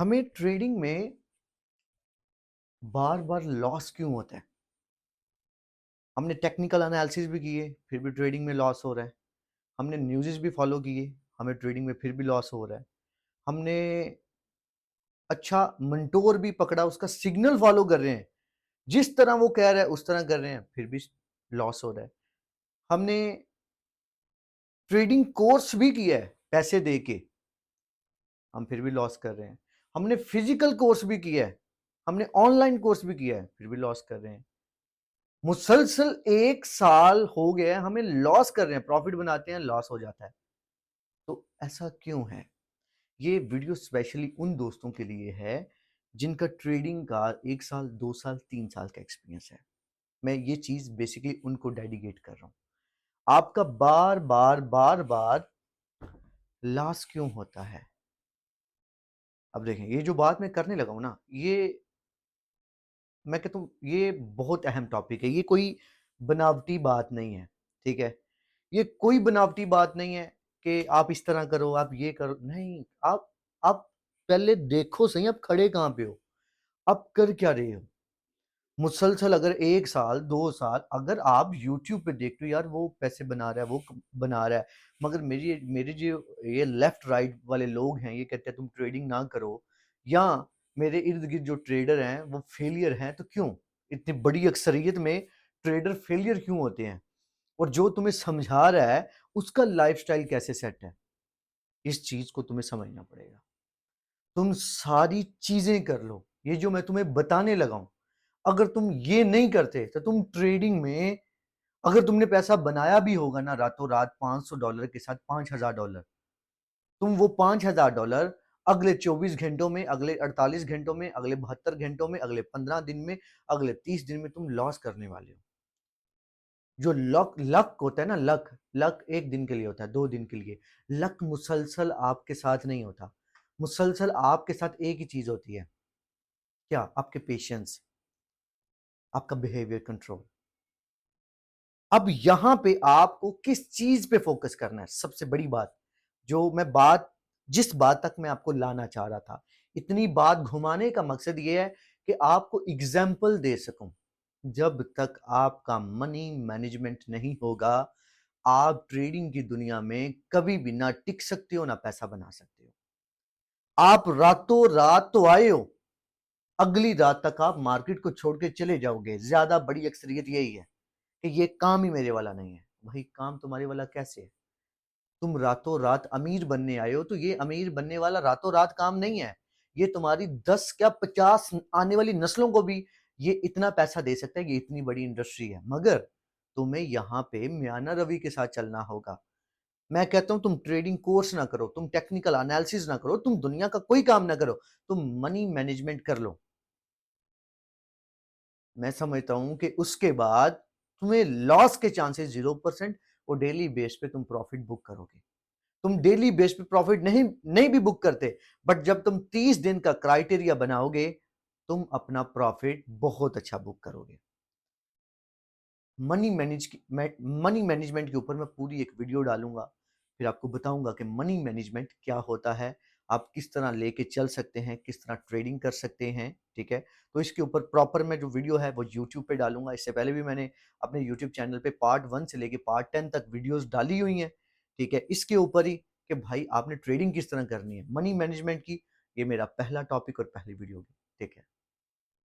हमें ट्रेडिंग में बार-बार लॉस क्यों होता है? हमने टेक्निकल एनालिसिस भी किए, फिर भी ट्रेडिंग में लॉस हो रहा है। हमने न्यूज़ेस भी फॉलो किए, हमें ट्रेडिंग में फिर भी लॉस हो रहा है। हमने अच्छा मेंटोर भी पकड़ा, उसका सिग्नल फॉलो कर रहे हैं। जिस तरह वो कह रहा है उस तरह कर रहे हैं, फिर भी लॉस हो रहा है। हमने ट्रेडिंग कोर्स भी किया है पैसे दे के, हम फिर भी लॉस कर रहे हैं। हमने फिजिकल कोर्स भी किया है, हमने ऑनलाइन कोर्स भी किया है, फिर भी लॉस कर रहे हैं। मुसलसल 1 साल हो गया हमें लॉस कर रहे हैं, प्रॉफिट बनाते हैं, लॉस हो जाता है। तो ऐसा क्यों है? ये वीडियो स्पेशली उन दोस्तों के लिए है, जिनका ट्रेडिंग का 1 साल, 2 साल, 3 साल का एक्सपीरियंस है। मैं ये चीज़ बेसिकली उनको डेडिकेट कर रहा हूँ। आपका बार-बार, बार-बार लॉस क्यों होता है? अब देखें, ये जो बात मैं करने लगा हूँ ना, ये मैं कहता हूँ ये बहुत अहम टॉपिक है। ये कोई बनावटी बात नहीं है, ठीक है? ये कोई बनावटी बात नहीं है कि आप इस तरह करो, आप ये करो, नहीं, आप पहले देखो सही आप खड़े कहाँ पे हो? आप कर क्या रहे हो? मुसलसल अगर 1 साल, 2 साल अगर आप यूट्यूब पे देखते हो यार वो पैसे बना रहा है, वो बना रहा है, मगर मेरी मेरे जो ये लेफ्ट राइट वाले लोग हैं, ये कहते हैं तुम ट्रेडिंग ना करो या मेरे इर्द-गिर्द जो ट्रेडर हैं, वो फेलियर हैं, तो क्यों? इतनी बड़ी अक्सरियत में ट्रेडर फेलियर क्यों होते हैं? और जो तुम्हें समझा रहा है, उसका लाइफ़स्टाइल कैसे सेट है? इस चीज़ को तुम्हें समझना पड़ेगा। तुम सारी चीज़ें कर लो, ये जो मैं तुम्हें बताने लगा हूँ, अगर तुम ये नहीं करते, तो तुम ट्रेडिंग में अगर तुमने पैसा बनाया भी होगा ना रातों-रात $500 के साथ $5000, तुम वो $5000 अगले 24 घंटों में, अगले 48 घंटों में, अगले 72 घंटों में, अगले 15 दिन में, अगले 30 दिन में तुम लॉस करने वाले हो। जो लक लक होता है ना लक 1 दिन के लिए होता है, 2 दिन के लिए। लक मुसलसल आपके साथ नहीं होता। मुसलसल आपके साथ एक ही चीज़ होती है, क्या? आपके पेशेंस, आपका बिहेवियर कंट्रोल। अब यहाँ पे आपको किस चीज़ पे फ़ोकस करना है, सबसे बड़ी बात, जो मैं बात जिस बात तक मैं आपको लाना चाह रहा था। इतनी बात घुमाने का मकसद ये है कि आपको एग्ज़ाम्पल दे सकूँ। जब तक आपका मनी मैनेजमेंट नहीं होगा, आप ट्रेडिंग की दुनिया में कभी भी ना टिक सकते हो, ना पैसा बना सकते हो। आप रातों-रात तो आए हो, अगली रात तक आप मार्केट को छोड़ के चले जाओगे। ज़्यादा बड़ी अक्सरियत यही है कि ये काम ही मेरे वाला नहीं है। भाई काम तुम्हारे वाला कैसे है? तुम रातों-रात अमीर बनने आए हो, तो ये अमीर बनने वाला रातों-रात काम नहीं है। ये तुम्हारी 10 क्या 50 आने वाली नस्लों को भी ये इतना पैसा दे सकता है, ये इतनी बड़ी इंडस्ट्री है। मगर तुम्हें यहाँ पे म्याना रवि के साथ चलना होगा। मैं कहता हूँ तुम ट्रेडिंग कोर्स ना करो, तुम टेक्निकल एनालिसिस ना करो, तुम दुनिया का कोई काम ना करो, तुम मनी मैनेजमेंट कर लो। मैं समझता हूँ कि उसके बाद तुम्हें लॉस के चांसेस 0% और डेली बेस पे तुम प्रॉफिट बुक करोगे। तुम डेली बेस पे प्रॉफिट नहीं नहीं भी बुक करते, बट जब तुम 30 दिन का क्राइटेरिया बनाओगे, तुम अपना प्रॉफिट बहुत अच्छा बुक करोगे। मनी मैनेजमेंट के ऊपर मैं पूरी एक वीडियो डालूँगा, फिर आपको बताऊँगा कि मनी मैनेजमेंट क्या होता है, आप किस तरह लेके चल सकते हैं, किस तरह ट्रेडिंग कर सकते हैं, ठीक है? तो इसके ऊपर प्रॉपर मैं जो वीडियो है वो यूट्यूब पे डालूँगा, इससे पहले भी मैंने अपने यूट्यूब चैनल पे पार्ट 1 से लेके पार्ट 10 तक वीडियोज़ डाली हुई हैं, ठीक है? इसके ऊपर ही कि भाई आपने ट्रेडिंग किस तरह करनी है, मनी मैनेजमेंट की, ये मेरा पहला टॉपिक और पहली वीडियो होगी। Take care.